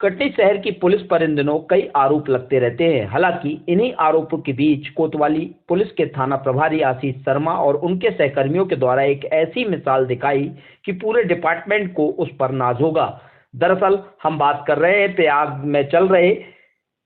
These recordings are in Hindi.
कटनी शहर की पुलिस पर इन दिनों कई आरोप लगते रहते हैं। हालांकि इन्हीं आरोपों के बीच कोतवाली पुलिस के थाना प्रभारी आशीष शर्मा और उनके सहकर्मियों के द्वारा एक ऐसी मिसाल दिखाई कि पूरे डिपार्टमेंट को उस पर नाज होगा। दरअसल हम बात कर रहे हैं प्रयाग में चल रहे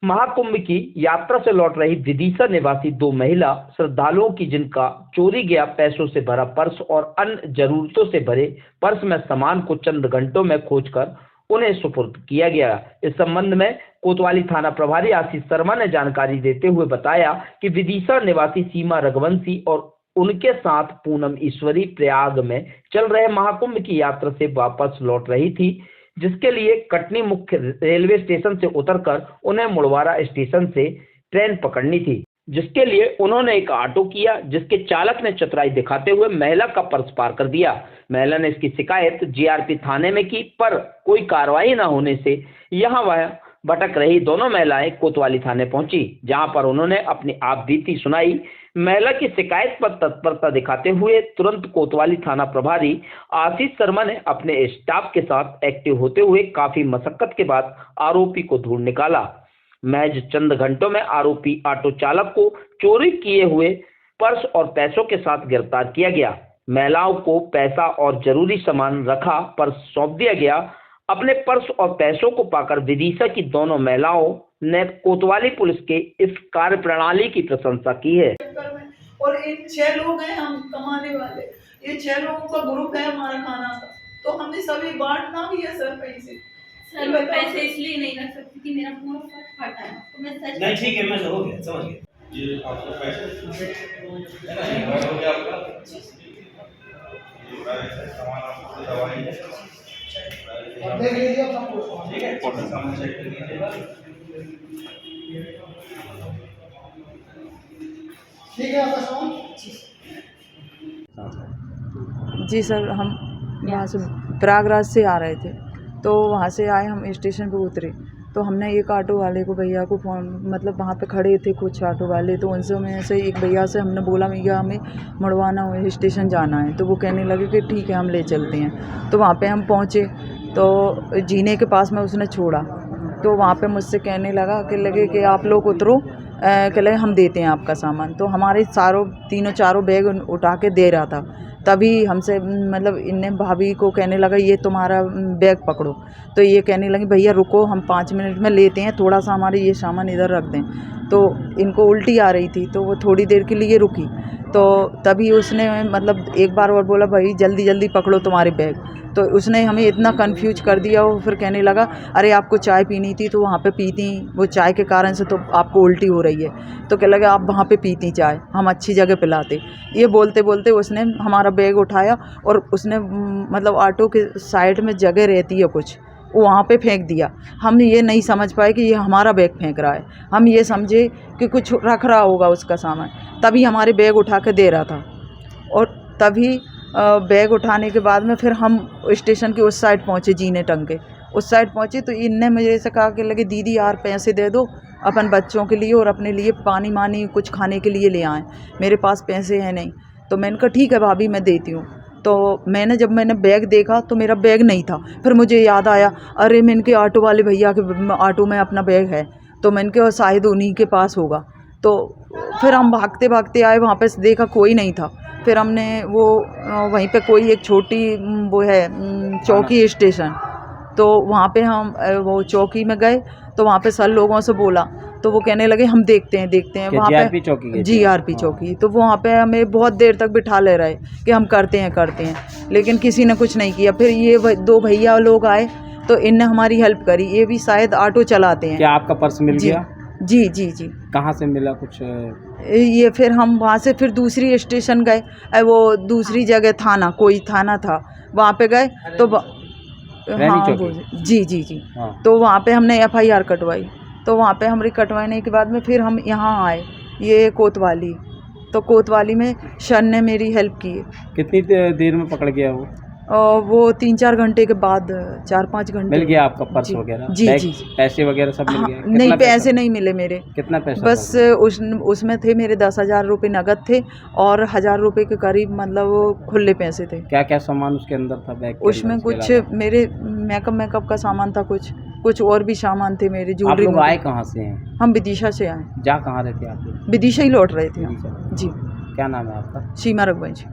महाकुंभ की यात्रा से लौट रही विदिशा निवासी दो महिला श्रद्धालुओं की, जिनका चोरी गया पैसों से भरा पर्स और अन्य जरूरतों से भरे पर्स में सामान को चंद घंटों में खोजकर उन्हें सुपुर्द किया गया। इस संबंध में कोतवाली थाना प्रभारी आशीष शर्मा ने जानकारी देते हुए बताया कि विदिशा निवासी सीमा रघुवंशी और उनके साथ पूनम ईश्वरी प्रयाग में चल रहे महाकुंभ की यात्रा से वापस लौट रही थी, जिसके लिए कटनी मुख्य रेलवे स्टेशन से उतरकर उन्हें मुड़वारा स्टेशन से ट्रेन पकड़नी थी, जिसके लिए उन्होंने एक ऑटो किया, जिसके चालक ने चतुराई दिखाते हुए महिला का पर्स पार कर दिया। महिला ने इसकी शिकायत जीआरपी थाने में की, पर कोई कार्रवाई न होने से यहाँ वह भटक रही दोनों महिलाएं कोतवाली थाने पहुंची, जहां पर उन्होंने अपनी आपबीती सुनाई। महिला की शिकायत पर तत्परता दिखाते हुए तुरंत कोतवाली थाना प्रभारी आशीष शर्मा ने अपने स्टाफ के साथ एक्टिव होते हुए काफी मशक्कत के बाद आरोपी को ढूंढ निकाला। महज चंद घंटों में आरोपी ऑटो चालक को चोरी किए हुए पर्स और पैसों के साथ गिरफ्तार किया गया। महिलाओं को पैसा और जरूरी सामान रखा पर्स सौंप दिया गया। अपने पर्स और पैसों को पाकर विदिशा की दोनों महिलाओं ने कोतवाली पुलिस के इस कार्य प्रणाली की प्रशंसा की है। और ये 6 लोग हैं हम कमाने वाले, ये 6 लोगों का ग्रुप है हमारा खाना का, तो हमने सभी बांटना भी है सर पैसे। सर मैं पैसे इसलिए नहीं रख सकती कि मेरा पूरा फटा है, तो मैं सच नहीं ठीक है, मैं समझ गया। ये आपको पैसे है ना, ये हो गया आपका, ये सामान आपको दवाई है, अब देख लीजिए आप सबको, ठीक है, सामान चेक कर लीजिएगा, ठीक है आपका सामान। जी सर, हम यहाँ से प्रयागराज से आ रहे थे, तो वहाँ से आए, हम स्टेशन पे उतरे तो हमने एक ऑटो वाले को, भैया को फ़ोन, मतलब वहाँ पे खड़े थे कुछ ऑटो वाले, तो उनसे में से एक भैया से हमने बोला भैया हमें मुड़वाना स्टेशन जाना है, तो वो कहने लगे कि ठीक है हम ले चलते हैं। तो वहाँ पे हम पहुँचे तो जीने के पास में उसने छोड़ा, तो वहाँ पे मुझसे कहने लगा कि आप लोग उतरो, कह लगे हम देते हैं आपका सामान। तो हमारे तीनों चारों बैग उठा के दे रहा था, तभी हमसे मतलब इनने भाभी को कहने लगा ये तुम्हारा बैग पकड़ो, तो ये कहने लगे भैया रुको हम 5 मिनट में लेते हैं, थोड़ा सा हमारे ये सामान इधर रख दें। तो इनको उल्टी आ रही थी, तो वो थोड़ी देर के लिए रुकी, तो तभी उसने मतलब एक बार और बोला भाई जल्दी जल्दी पकड़ो तुम्हारे बैग। तो उसने हमें इतना कंफ्यूज कर दिया, वो फिर कहने लगा अरे आपको चाय पीनी थी तो वहाँ पे पीती, वो चाय के कारण से तो आपको उल्टी हो रही है, तो कह लगा आप वहाँ पे पीती चाय, हम अच्छी जगह पिलाते। ये बोलते बोलते उसने हमारा बैग उठाया और उसने मतलब ऑटो के साइड में जगह रहती है कुछ, वो वहाँ पे फेंक दिया। हम ये नहीं समझ पाए कि ये हमारा बैग फेंक रहा है, हम ये समझे कि कुछ रख रहा होगा उसका सामान, तभी हमारे बैग उठा के दे रहा था। और तभी बैग उठाने के बाद में फिर हम स्टेशन के उस साइड पहुँचे, जीने टंग के उस साइड पहुँचे, तो इनने मुझे ऐसे कहा कि लगे दीदी यार पैसे दे दो अपन बच्चों के लिए और अपने लिए पानी मानी कुछ खाने के लिए ले आएँ, मेरे पास पैसे हैं नहीं। तो मैंने कहा ठीक है भाभी मैं देती हूँ। तो जब मैंने बैग देखा तो मेरा बैग नहीं था, फिर मुझे याद आया अरे मैंने के ऑटो वाले भैया के ऑटो में अपना बैग है, तो मैंने कहा शायद उन्हीं के पास होगा। तो फिर हम भागते भागते आए, वहाँ पे देखा कोई नहीं था, फिर हमने वो वहीं पे कोई एक छोटी वो है चौकी स्टेशन, तो वहाँ पे हम वो चौकी में गए, तो वहाँ पे सर लोगों से बोला, तो वो कहने लगे हम देखते हैं वहाँ पे जीआरपी चौकी। तो वहाँ पे हमें बहुत देर तक बिठा ले रहे कि हम करते हैं, लेकिन किसी ने कुछ नहीं किया। फिर ये 2 भैया लोग आए तो इनने हमारी हेल्प करी, ये भी शायद ऑटो चलाते हैं। क्या आपका पर्स मिल गया? जी। कहाँ से मिला कुछ? ये फिर हम वहाँ से फिर दूसरी स्टेशन गए, वो दूसरी जगह कोई थाना था, वहाँ पे गए तो हाँ जी हाँ। तो वहाँ पे हमने FIR कटवाई, तो वहाँ पे हमारी कटवाने के बाद में फिर हम यहाँ आए, ये कोतवाली, तो कोतवाली में सर ने मेरी हेल्प की। कितनी देर में पकड़ गया वो? वो 3-4 घंटे के बाद, 4-5 घंटे मिल गया आपका पर्स वगैरह? जी। पैसे वगैरह सब मिल गया? नहीं पैसे नहीं मिले मेरे। कितना पैसा? बस उसमें थे मेरे 10,000 रुपये नगद थे और 1,000 रुपये के करीब मतलब खुले पैसे थे। क्या क्या सामान उसके अंदर था बैग के? उसमें कुछ मेरे मेकअप का सामान था कुछ, कुछ और भी सामान थे मेरे आप ज्वेलरी लोग में। आए कहाँ से हैं? हम विदिशा से आए, जा कहाँ रहे थे आप लोग? विदिशा ही लौट रहे थे हम। विदिशा। जी, क्या नाम है आपका? सीमा रघुवंशी।